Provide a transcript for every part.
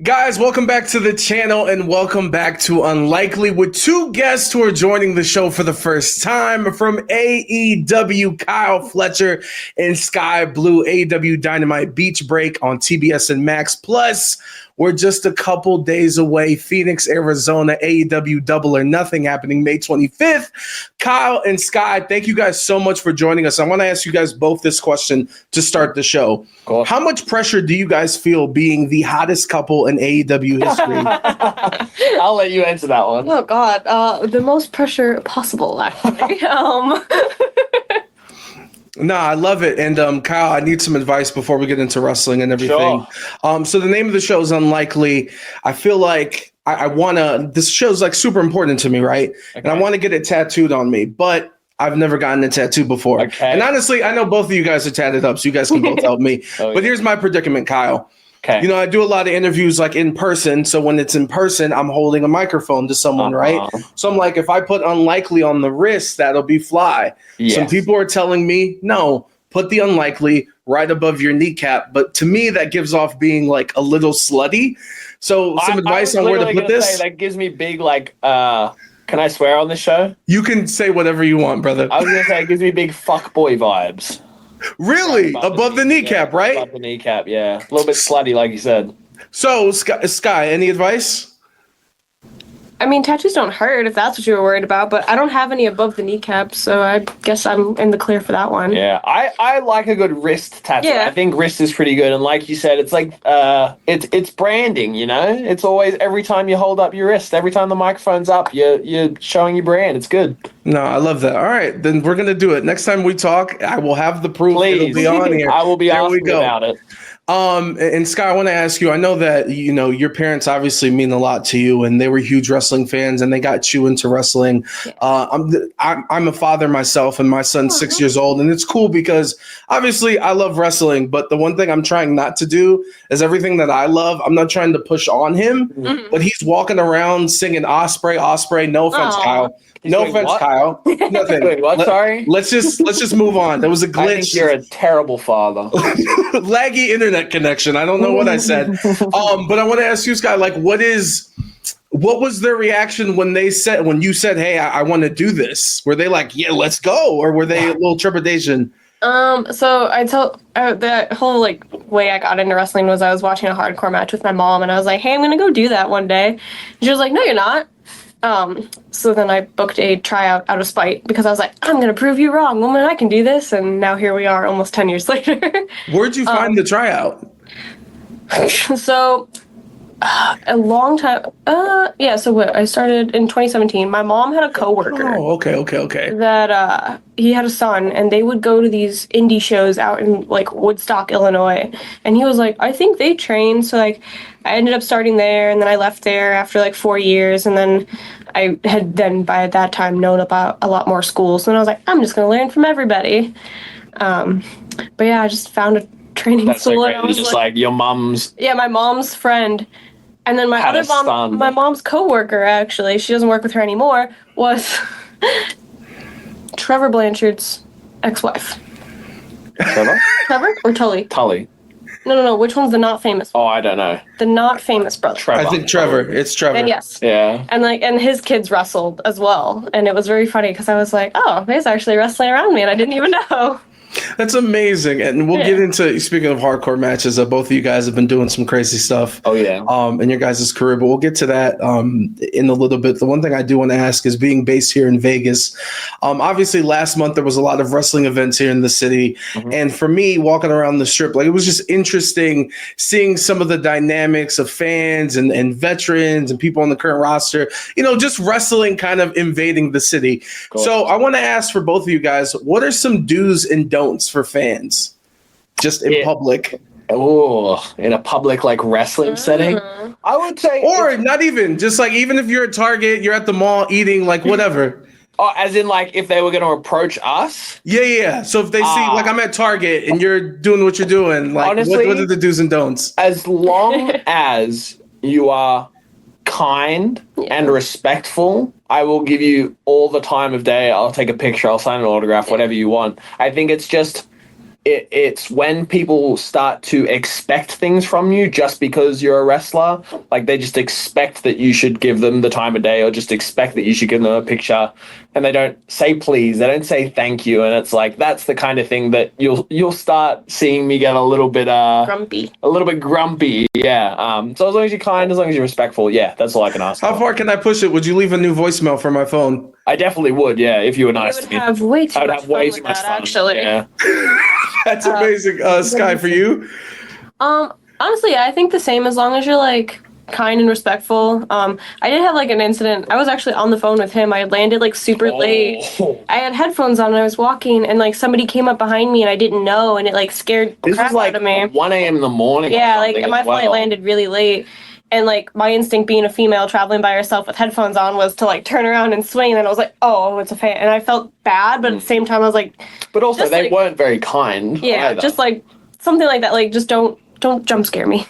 Guys, welcome back to the channel and welcome back to Unlikely with two guests who are joining the show for the first time from AEW, Kyle Fletcher and Skye Blue. AEW Dynamite Beach Break on TBS and Max. Plus, we're just a couple days away. Phoenix, Arizona, AEW Double or Nothing happening May 25th. Kyle and Skye, thank you guys so much for joining us. I want to ask you guys both this question to start the show. Cool. How much pressure do you guys feel being the hottest couple in AEW history? I'll let you answer that one. Oh, God. The most pressure possible, actually. No, I love it. And Kyle, I need some advice before we get into wrestling and everything. Sure. So the name of the show is Unlikely. I feel like I want to, this show's like super important to me, right? Okay. And I want to get it tattooed on me, but I've never gotten a tattoo before. Okay. And honestly, I know both of you guys are tatted up, so you guys can both help me. But here's my predicament, Kyle. Okay. You know, I do a lot of interviews like in person. So when it's in person, I'm holding a microphone to someone, right? So I'm like, if I put Unlikely on the wrist, that'll be fly. Yes. Some people are telling me, no, put the Unlikely right above your kneecap. But to me, that gives off being like a little slutty. So some advice on where to put this? That gives me big like, can I swear on this show? You can say whatever you want, brother. I was going to say it gives me big fuckboy vibes. Really? Above the kneecap, right? Above the kneecap, yeah. A little bit slutty, like you said. So, Skye, any advice? I mean, tattoos don't hurt if that's what you were worried about, but I don't have any above the kneecap, so I guess I'm in the clear for that one. Yeah, I like a good wrist tattoo. Yeah. I think wrist is pretty good, and like you said, it's like it's branding, you know? It's always every time you hold up your wrist, every time the microphone's up, you're showing your brand. It's good. No, I love that. All right, then we're gonna do it. Next time we talk, I will have the proof. Please. It'll be on here. I will be asking about it. And Skye, I want to ask you, I know that, you know, your parents obviously mean a lot to you and they were huge wrestling fans and they got you into wrestling. I'm a father myself and my son's 6 years old, and it's cool because obviously I love wrestling, but the one thing I'm trying not to do is everything that I love, I'm not trying to push on him, but he's walking around singing Osprey, no offense, Kyle. No offense, what? Kyle. Nothing. Wait, what? Sorry. Let's just move on. There was a glitch. I think you're a terrible father. Laggy internet connection. I don't know what I said. But I want to ask you, Skye, like, what was their reaction when you said, "Hey, I want to do this"? Were they like, "Yeah, let's go," or were they a little trepidation? So I told the whole like way I got into wrestling was I was watching a hardcore match with my mom, and I was like, "Hey, I'm gonna go do that one day." And she was like, "No, you're not." So then I booked a tryout out of spite because I was like, I'm going to prove you wrong, woman, I can do this. And now here we are almost 10 years later. Where'd you find the tryout? So a long time. I started in 2017. My mom had a coworker. Oh, okay. That he had a son, and they would go to these indie shows out in like Woodstock, Illinois. And he was like, I think they train. So like, I ended up starting there, and then I left there after like 4 years, and then I had then by that time known about a lot more schools. And I was like, I'm just gonna learn from everybody. But yeah, I just found a training school. So and I was just like your mom's. Yeah, my mom's friend. And then my other mom, my mom's coworker, actually, she doesn't work with her anymore, was Trevor Blanchard's ex-wife. Trevor or Tully? Tully. No. Which one's the not famous one? Oh, I don't know. The not famous brother. Trevor. I think Trevor. It's Trevor. And yes. Yeah. And his kids wrestled as well, and it was very funny because I was like, oh, he's actually wrestling around me, and I didn't even know. That's amazing. And we'll get into, speaking of hardcore matches, both of you guys have been doing some crazy stuff. Oh, yeah. In your guys' career, but we'll get to that in a little bit. The one thing I do want to ask is being based here in Vegas. Obviously, last month there was a lot of wrestling events here in the city. Mm-hmm. And for me, walking around the strip, like it was just interesting seeing some of the dynamics of fans and veterans and people on the current roster, you know, just wrestling kind of invading the city. Cool. So I want to ask for both of you guys, what are some do's and don'ts for fans just in public? Oh, in a public like wrestling setting, I would say, or not even just like, even if you're at Target, you're at the mall eating, like whatever. Oh, as in like if they were going to approach us? Yeah. So if they see, like I'm at Target and you're doing what you're doing, like honestly, what are the do's and don'ts? As long as you are kind and respectful, I will give you all the time of day. I'll take a picture, I'll sign an autograph, whatever you want. I think it's just it's when people start to expect things from you just because you're a wrestler. Like, they just expect that you should give them the time of day, or just expect that you should give them a picture, and they don't say please, they don't say thank you, and it's like, that's the kind of thing that you'll start seeing me get a little bit grumpy. Yeah. So as long as you're kind, as long as you're respectful, yeah, that's all I can ask. How far can I push it? Would you leave a new voicemail for my phone? I definitely would, yeah, if you were nice to me. I would have way too much fun, actually. Yeah. That's amazing. Skye, for you? Honestly, I think the same, as long as you're like kind and respectful. I did have like an incident. I was actually on the phone with him. I had landed like super late. I had headphones on and I was walking, and like somebody came up behind me and I didn't know, and it like scared the crap out of me. 1 a.m. in the morning. Yeah, like my flight landed really late. And, like, my instinct being a female traveling by herself with headphones on was to, like, turn around and swing. And I was like, oh, it's a fan. And I felt bad, but at the same time, I was like... But also, they weren't very kind. Yeah, either. Just, like, something like that. Like, just don't jump scare me.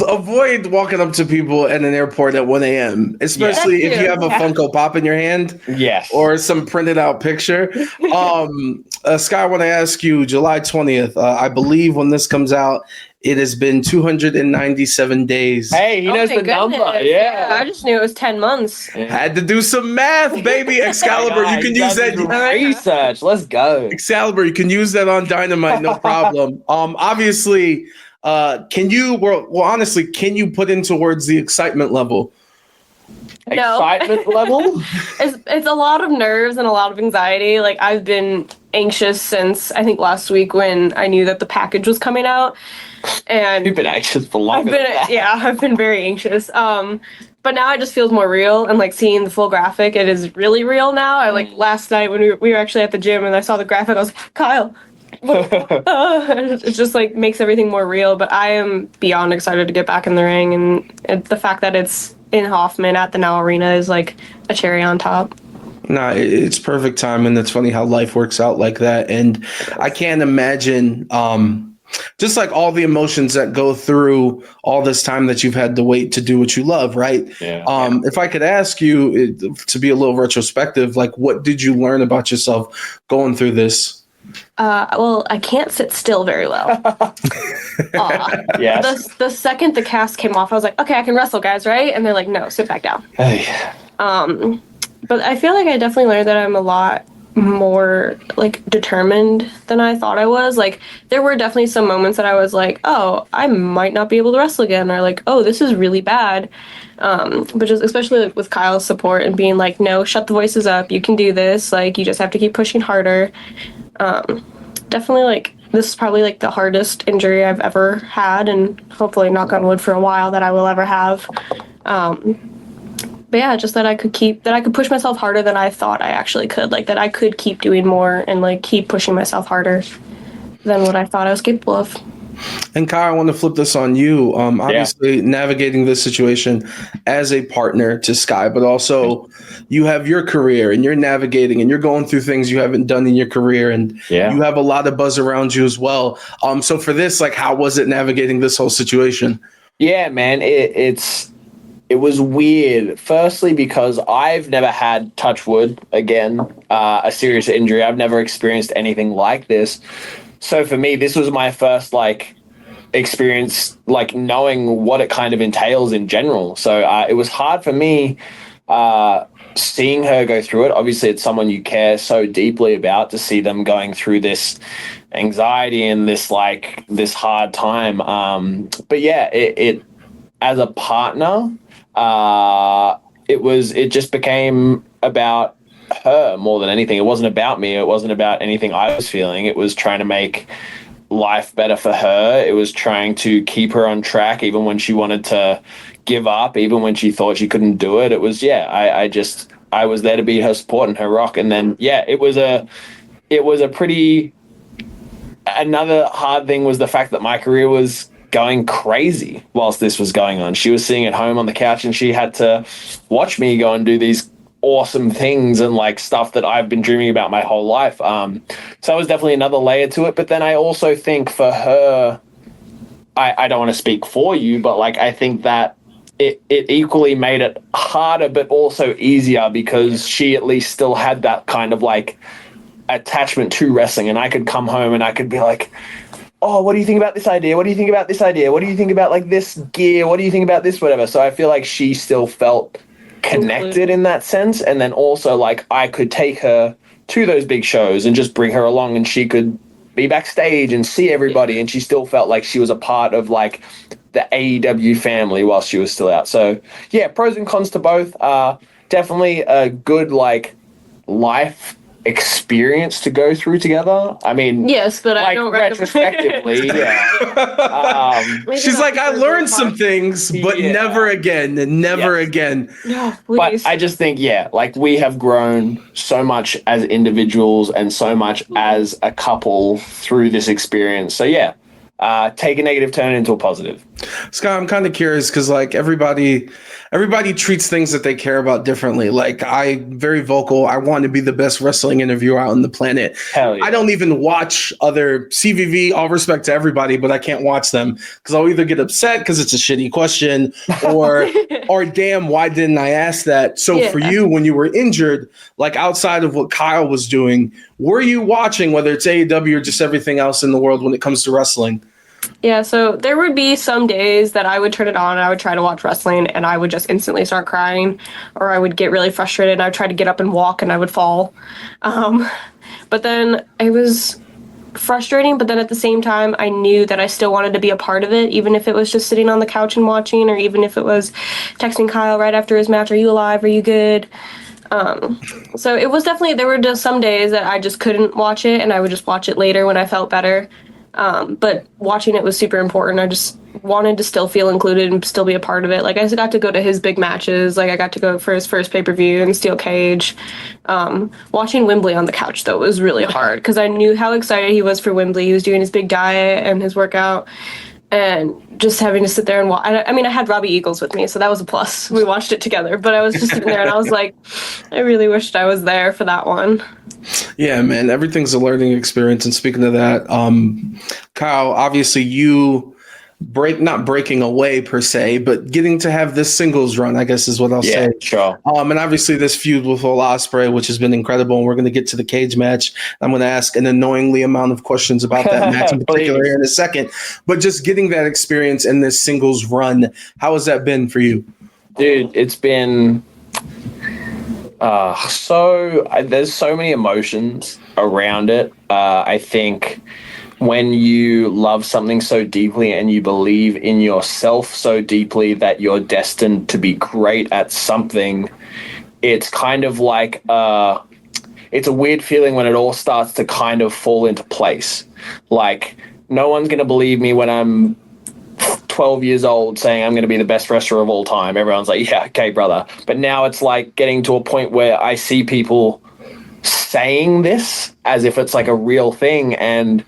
Avoid walking up to people at an airport at 1 a.m., especially if you have a Funko Pop in your hand. Yes. Or some printed out picture. Skye, I want to ask you, July 20th, I believe when this comes out, it has been 297 days. Hey, he knows the number. Yeah. I just knew it was 10 months. Yeah. Had to do some math, baby. Excalibur, you can use that. Research. Let's go. Excalibur, you can use that on Dynamite, no problem. Obviously, can you put into words the excitement level? Excitement level? It's a lot of nerves and a lot of anxiety. Like, I've been anxious since, I think, last week when I knew that the package was coming out. And you've been anxious for longer. I've been very anxious. But now it just feels more real, and like seeing the full graphic, it is really real now. I like last night when we were actually at the gym and I saw the graphic, I was like, Kyle. It just like makes everything more real. But I am beyond excited to get back in the ring, and the fact that it's in Hoffman at the Now Arena is like a cherry on top. Nah, it's perfect time, and it's funny how life works out like that. And I can't imagine just like all the emotions that go through all this time that you've had to wait to do what you love, right? Yeah. If I could ask you to be a little retrospective, like what did you learn about yourself going through this? Well, I can't sit still very well. Yes. The second the cast came off, I was like, okay, I can wrestle, guys, right? And they're like, no, sit back down. Hey. But I feel like I definitely learned that I'm a lot more like determined than I thought I was. Like, there were definitely some moments that I was like, oh, I might not be able to wrestle again, or like, oh, this is really bad. But just especially like, with Kyle's support and being like, no, shut the voices up, you can do this, like, you just have to keep pushing harder. Definitely like this is probably like the hardest injury I've ever had, and hopefully, knock on wood, for a while that I will ever have. But yeah, just that I could push myself harder than I thought I actually could. Like, that I could keep doing more and like keep pushing myself harder than what I thought I was capable of. And Kyle, I want to flip this on you. Obviously, navigating this situation as a partner to Skye, but also you have your career and you're navigating and you're going through things you haven't done in your career, and you have a lot of buzz around you as well. So for this, like, how was it navigating this whole situation? Yeah, man, it was weird. Firstly, because I've never had, touch wood again, a serious injury. I've never experienced anything like this. So for me, this was my first like experience, like knowing what it kind of entails in general. So it was hard for me seeing her go through it. Obviously, it's someone you care so deeply about, to see them going through this anxiety and this hard time. But yeah, it as a partner, it just became about her more than anything. It wasn't about me. It wasn't about anything I was feeling. It was trying to make life better for her. It was trying to keep her on track, even when she wanted to give up, even when she thought she couldn't do it. It was, I was there to be her support and her rock. And then, it was a pretty, another hard thing was the fact that my career was going crazy whilst this was going on. She was sitting at home on the couch and she had to watch me go and do these awesome things and like stuff that I've been dreaming about my whole life. So it was definitely another layer to it. But then I also think for her, I don't want to speak for you, but like I think that it equally made it harder but also easier, because she at least still had that kind of like attachment to wrestling, and I could come home and I could be like, oh, what do you think about this idea? What do you think about this idea? What do you think about like this gear? What do you think about this? Whatever. So I feel like she still felt connected in that sense. And then also like I could take her to those big shows and just bring her along and she could be backstage and see everybody. And she still felt like she was a part of like the AEW family while she was still out. So yeah, pros and cons to both. Definitely a good like life experience to go through together. I mean, yes, but like, I don't retrospectively, yeah. She's like, I learned some things, but never again, and never again. No, please. But I just think, yeah, like we have grown so much as individuals and so much as a couple through this experience. So yeah, take a negative, turn it into a positive. Skye, I'm kind of curious because like everybody treats things that they care about differently. Like I'm very vocal. I want to be the best wrestling interviewer out on the planet. Hell yeah. I don't even watch other CVV. All respect to everybody, but I can't watch them because I'll either get upset because it's a shitty question or damn, why didn't I ask that? So for you, when you were injured, like outside of what Kyle was doing, were you watching whether it's AEW or just everything else in the world when it comes to wrestling? Yeah, so there would be some days that I would turn it on and I would try to watch wrestling and I would just instantly start crying, or I would get really frustrated and I would try to get up and walk and I would fall. But then it was frustrating, but then at the same time, I knew that I still wanted to be a part of it, even if it was just sitting on the couch and watching, or even if it was texting Kyle right after his match, are you alive? Are you good? So it was definitely, there were just some days that I just couldn't watch it and I would just watch it later when I felt better. But watching it was super important. I just wanted to still feel included and still be a part of it. Like I got to go to his big matches. Like I got to go for his first pay-per-view in Steel Cage. Watching Wembley on the couch though was really hard because I knew how excited he was for Wembley. He was doing his big diet and his workout, and just having to sit there and watch. I mean, I had Robbie Eagles with me, so that was a plus. We watched it together, but I was just sitting there and I was like, I really wished I was there for that one. Yeah, man, everything's a learning experience. And speaking of that, Kyle, obviously you not breaking away per se, but getting to have this singles run, I guess is what I'll say. Sure. And obviously this feud with Will Ospreay, which has been incredible. And we're going to get to the cage match. I'm going to ask an annoyingly amount of questions about that match in particular here in a second. But just getting that experience in this singles run, how has that been for you? Dude, it's been there's so many emotions around it. I think when you love something so deeply and you believe in yourself so deeply that you're destined to be great at something, it's kind of like it's a weird feeling when it all starts to kind of fall into place. Like, no one's going to believe me when I'm 12 years old saying I'm going to be the best wrestler of all time. Everyone's like, yeah, okay, brother. But now it's like getting to a point where I see people saying this as if it's like a real thing. And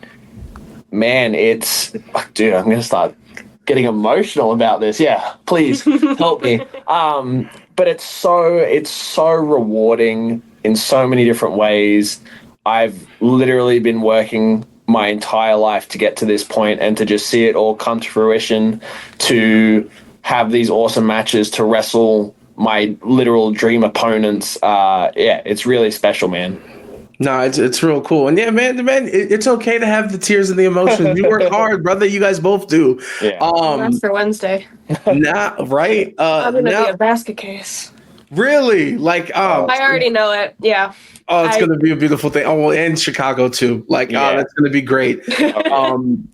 man, dude, I'm going to start getting emotional about this. Yeah, please help me. But it's so rewarding in so many different ways. I've literally been working my entire life to get to this point, and to just see it all come to fruition, to have these awesome matches, to wrestle my literal dream opponents. Yeah, it's really special, man. No, it's real cool. And yeah, man, it's okay to have the tears and the emotions. You work hard, brother. You guys both do. Yeah. That's for Wednesday. Right? I'm going to be a basket case. Really? Like, I already know it. Yeah. Oh, it's going to be a beautiful thing. Oh, well, and Chicago too. Like, that's going to be great.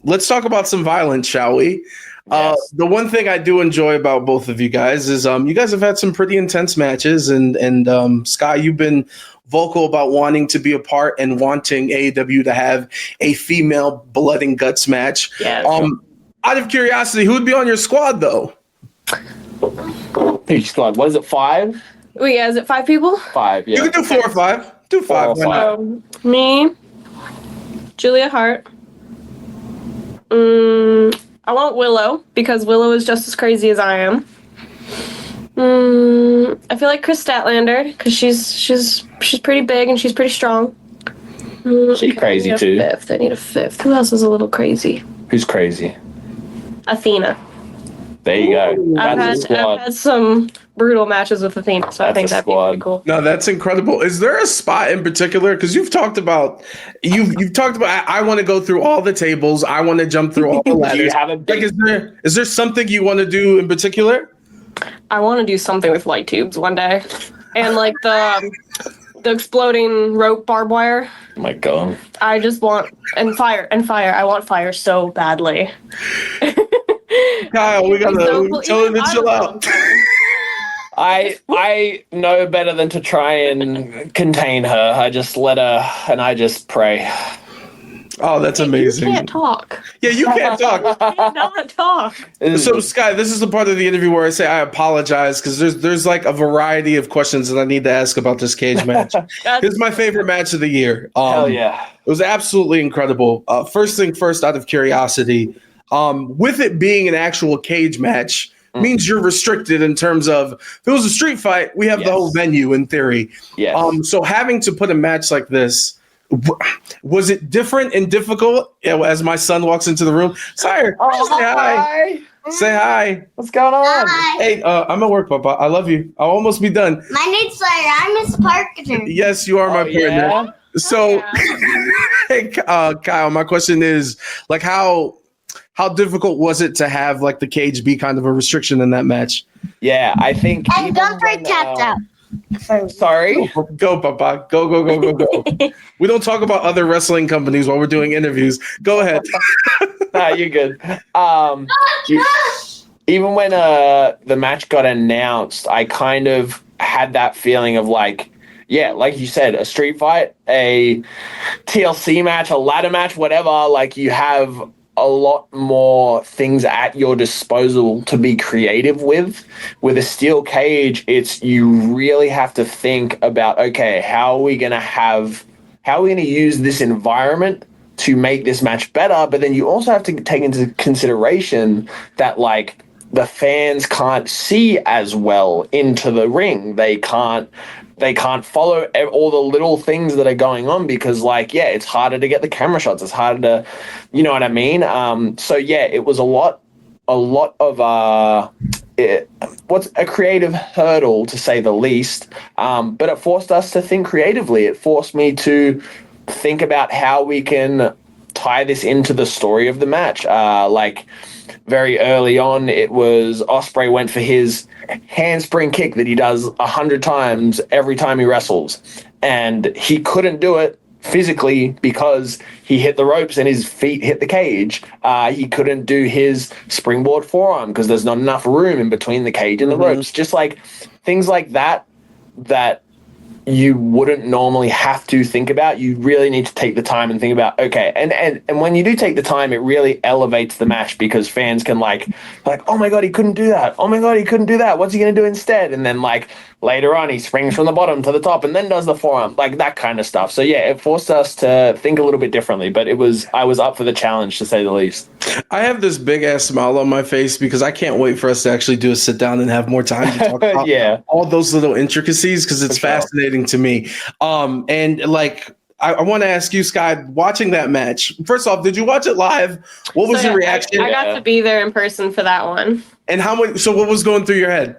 Let's talk about some violence, shall we? Yes. The one thing I do enjoy about both of you guys is you guys have had some pretty intense matches, and Skye, you've been vocal about wanting to be a part and wanting AEW to have a female blood and guts match. Yes. Out of curiosity, who would be on your squad though? Your squad. What is it? 5? Oh, yeah, is it 5 people? 5. Yeah. You can do 4 or 5. Do 5. Why not? Me, Julia Hart. I want Willow because Willow is just as crazy as I am. I feel like Chris Statlander because she's pretty big and she's pretty strong. She's crazy too. I need a fifth. Who else is a little crazy? Who's crazy? Athena. There you go. I've had some brutal matches with Athena, so I think that'd be pretty cool. No, that's incredible. Is there a spot in particular? Because you've talked about I want to go through all the tables. I want to jump through all the ladders. Do you have a big... is there something you want to do in particular? I want to do something with light tubes one day, and like the exploding rope barbed wire. Oh my god! I just want fire. I want fire so badly. Kyle, we gotta tell him to chill out. I know better than to try and contain her. I just let her, and I just pray. Oh, that's amazing. You can't talk. Yeah, you can't talk. You cannot talk. So, Skye, this is the part of the interview where I say I apologize because there's like a variety of questions that I need to ask about this cage match. This is my favorite match of the year. Hell yeah. It was absolutely incredible. First thing first, out of curiosity, with it being an actual cage match, means you're restricted in terms of if it was a street fight, we have the whole venue in theory. Yes. So having to put a match like this, was it different and difficult? As my son walks into the room, Sire, say hi. Say hi. What's going on? Hi. Hey, I'm at work, Papa. I love you. I'll almost be done. My name's Fletcher. I'm Miss Parker. Yes, you are my partner. Yeah? So, hey, Kyle, my question is, like, how difficult was it to have like the cage be kind of a restriction in that match? Yeah, I think. And don't break tapped out. Sorry. Go, Papa. Go. We don't talk about other wrestling companies while we're doing interviews. Go ahead. Nah, you're good. Even when the match got announced, I kind of had that feeling of like, yeah, like you said, a street fight, a TLC match, a ladder match, whatever. Like you have a lot more things at your disposal to be creative with. With a steel cage, you really have to think about, okay, how are we going to use this environment to make this match better? But then you also have to take into consideration that like the fans can't see as well into the ring. They can't follow all the little things that are going on because, like, yeah, it's harder to get the camera shots. It's harder to, you know what I mean? So, yeah, it was a lot of what's a creative hurdle, to say the least. But it forced us to think creatively. It forced me to think about how we can tie this into the story of the match. Like, very early on, it was Ospreay went for his handspring kick that he does 100 times every time he wrestles, and he couldn't do it physically because he hit the ropes and his feet hit the cage. He couldn't do his springboard forearm because there's not enough room in between the cage and the ropes. Just like things like that you wouldn't normally have to think about. You really need to take the time and think about, okay, and when you do take the time, it really elevates the match because fans can like, oh my god, he couldn't do that. Oh my god, he couldn't do that. What's he gonna do instead? And then like later on, he springs from the bottom to the top and then does the forearm, like that kind of stuff. So yeah, it forced us to think a little bit differently. But I was up for the challenge, to say the least. I have this big ass smile on my face because I can't wait for us to actually do a sit down and have more time to talk about all those little intricacies because it's fascinating to me. And like, I want to ask you, Skye, watching that match. First off, did you watch it live? What was your reaction? I got to be there in person for that one. And so what was going through your head?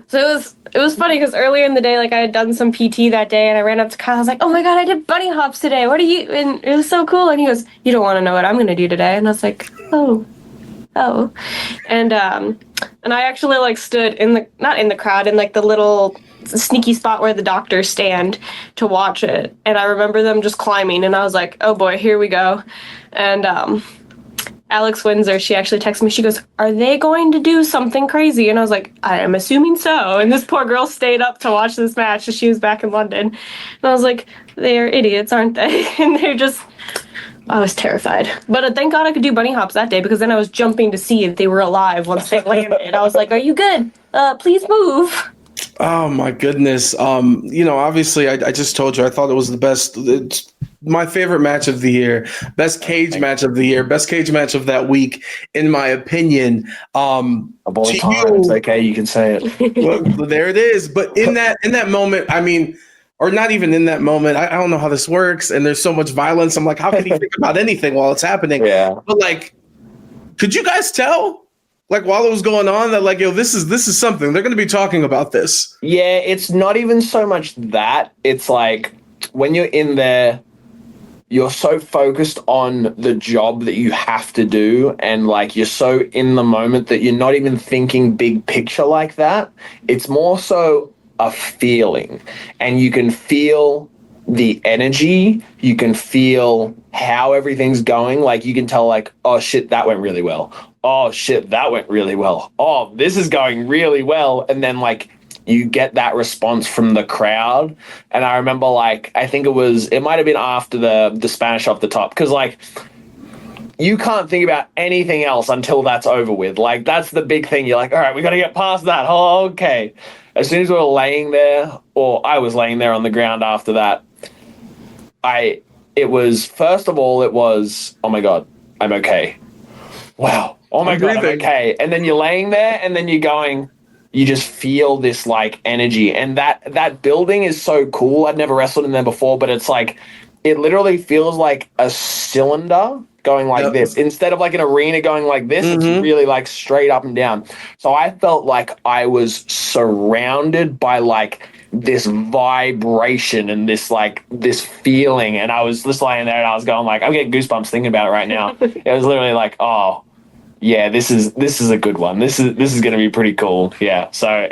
So it was funny because earlier in the day, like I had done some PT that day, and I ran up to Kyle. I was like, "Oh my god, I did bunny hops today. What are you?" And it was so cool. And he goes, "You don't want to know what I'm going to do today." And I was like, "Oh," and I actually like stood not in the crowd, in like the little sneaky spot where the doctors stand to watch it. And I remember them just climbing, and I was like, "Oh boy, here we go." And Alex Windsor, she actually texted me. She goes, "Are they going to do something crazy?" And I was like, "I am assuming so." And this poor girl stayed up to watch this match as she was back in London. And I was like, they're idiots, aren't they? And I was terrified. But thank God I could do bunny hops that day because then I was jumping to see if they were alive once they landed. I was like, "Are you good? Please move." Oh my goodness. Obviously I just told you I thought it was the best. It's my favorite match of the year, best cage match of the year, best cage match of that week, in my opinion. Of all time, it's okay, you can say it. Well, there it is. But in that moment, I mean, or not even in that moment, I don't know how this works. And there's so much violence. I'm like, how can he think about anything while it's happening? Yeah. But like, could you guys tell? Like while it was going on, that like, yo, this is something. They're gonna be talking about this. Yeah, it's not even so much that. It's like when you're in there, you're so focused on the job that you have to do, and like you're so in the moment that you're not even thinking big picture like that. It's more so a feeling, and you can feel the energy, you can feel how everything's going. Like you can tell, like, oh shit, that went really well. Oh shit, that went really well. Oh, this is going really well. And then like you get that response from the crowd. And I remember, like, I think it might have been after the Spanish off the top, because like you can't think about anything else until that's over with. Like that's the big thing. You're like, all right, we got to get past that. Oh, okay. As soon as we were laying there, or I was laying there on the ground after that, first of all, it was, oh my God, I'm okay. Wow. Oh my God, I'm okay. And then you're laying there and then you just feel this like energy, and that building is so cool. I'd never wrestled in there before, but it's like, it literally feels like a cylinder going like this. Instead of like an arena going like this, it's really like straight up and down. So I felt like I was surrounded by like this vibration and this feeling, and I was just lying there and I was going like, I'm getting goosebumps thinking about it right now. It was literally like, oh yeah, this is a good one. This is going to be pretty cool. Yeah. So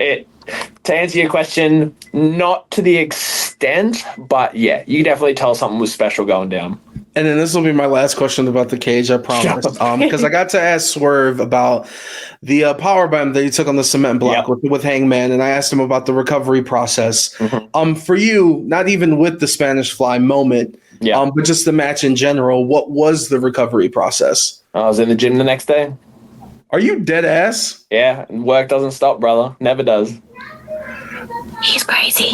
to answer your question, not to the extent, but yeah, you can definitely tell something was special going down. And then this will be my last question about the cage, I promise. Because I got to ask Swerve about the powerbomb that he took on the cement block with Hangman, and I asked him about the recovery process. For you, not even with the Spanish Fly moment, but just the match in general, what was the recovery process? I was in the gym the next day. Are you dead ass? Yeah, work doesn't stop, brother. Never does. He's crazy.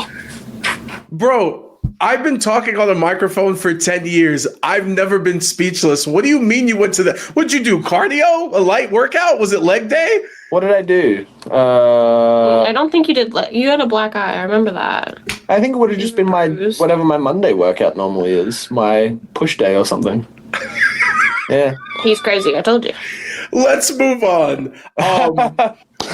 Bro, I've been talking on a microphone for 10 years. I've never been speechless. What do you mean you went to the... What'd you do, cardio? A light workout? Was it leg day? What did I do? I don't think you did. You had a black eye. I remember that. I think it would have just been my Monday workout normally is, my push day or something. Yeah. He's crazy. I told you. Let's move on.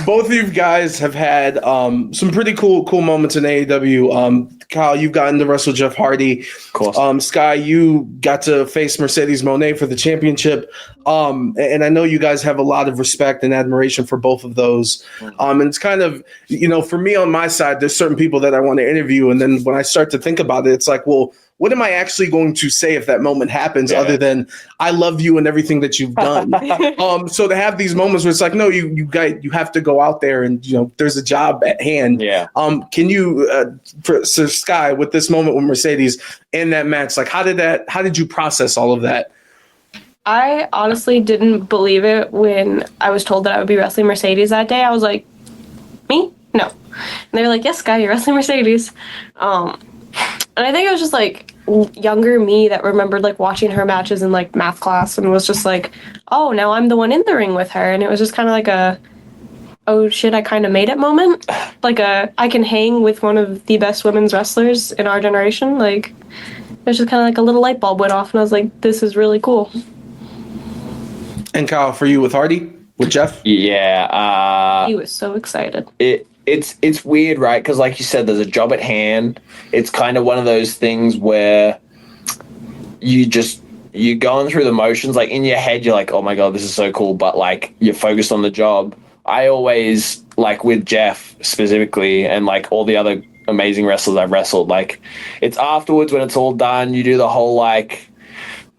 Both of you guys have had some pretty cool moments in AEW. Kyle, you've gotten to wrestle Jeff Hardy. Of course. Skye, you got to face Mercedes Moné for the championship. And I know you guys have a lot of respect and admiration for both of those. And it's kind of, for me on my side, there's certain people that I want to interview. And then when I start to think about it, it's like, well, what am I actually going to say if that moment happens other than I love you and everything that you've done? So to have these moments where it's like, no, you have to go out there and, there's a job at hand. Yeah. Can you, for Skye, with this moment with Mercedes in that match, like how did you process all of that? I honestly didn't believe it when I was told that I would be wrestling Mercedes that day. I was like, me? No. And they were like, yes, Skye, you're wrestling Mercedes. And I think it was just like younger me that remembered like watching her matches in like math class and was just like, oh, now I'm the one in the ring with her. And it was just kind of like a, oh shit, I kind of made it moment. Like I can hang with one of the best women's wrestlers in our generation. Like it was just kind of like a little light bulb went off and I was like, this is really cool. And Kyle, for you with Hardy, with Jeff? Yeah. He was so excited. It's weird, right? Because like you said, there's a job at hand. It's kind of one of those things where you're going through the motions. Like in your head, you're like, oh my God, this is so cool. But like you're focused on the job. I always, like with Jeff specifically and like all the other amazing wrestlers I've wrestled, like it's afterwards when it's all done, you do the whole like,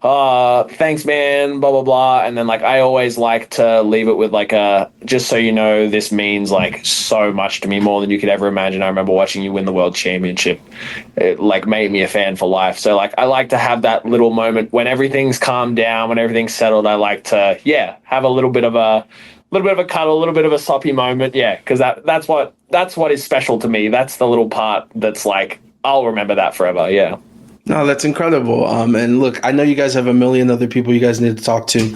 thanks man, blah blah blah, and then like I always like to leave it with like just so you know, this means like so much to me, more than you could ever imagine. I remember watching you win the world championship. It like made me a fan for life. So like I like to have that little moment when everything's calmed down, when everything's settled. I like to have a little bit of a cuddle, a little bit of a soppy moment, because that's what is special to me. That's the little part that's like I'll remember that forever. No, that's incredible. And look, I know you guys have a million other people you guys need to talk to.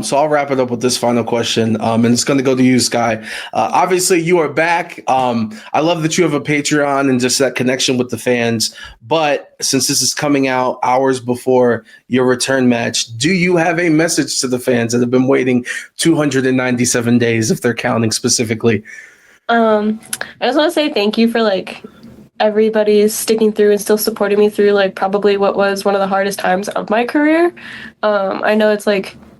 So I'll wrap it up with this final question. And it's going to go to you, Skye. Obviously, you are back. I love that you have a Patreon and just that connection with the fans. But since this is coming out hours before your return match, do you have a message to the fans that have been waiting 297 days, if they're counting specifically? I just want to say thank you for everybody's sticking through and still supporting me through probably what was one of the hardest times of my career. I know it's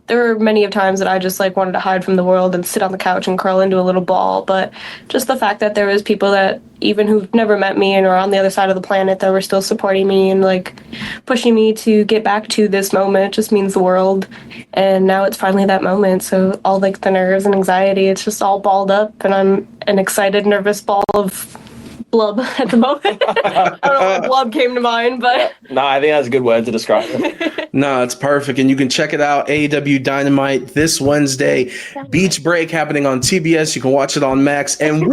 there were many of times that I just wanted to hide from the world and sit on the couch and curl into a little ball, but just the fact that there was people that even who've never met me and are on the other side of the planet that were still supporting me and pushing me to get back to this moment just means the world. And now it's finally that moment, so all the nerves and anxiety, it's just all balled up, and I'm an excited, nervous ball of blub at the moment. I don't know what blub came to mind, but no, I think that's a good word to describe it. No, it's perfect. And you can check it out, AEW Dynamite, this Wednesday. Beach Break happening on TBS. You can watch it on Max. And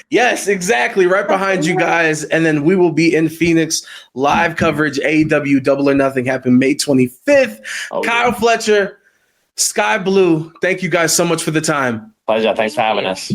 yes, exactly, right behind you guys. And then we will be in Phoenix, live coverage, AEW Double or Nothing, happening May 25th. Kyle Fletcher, Skye Blue, thank you guys so much for the time. Pleasure. Thanks for having us.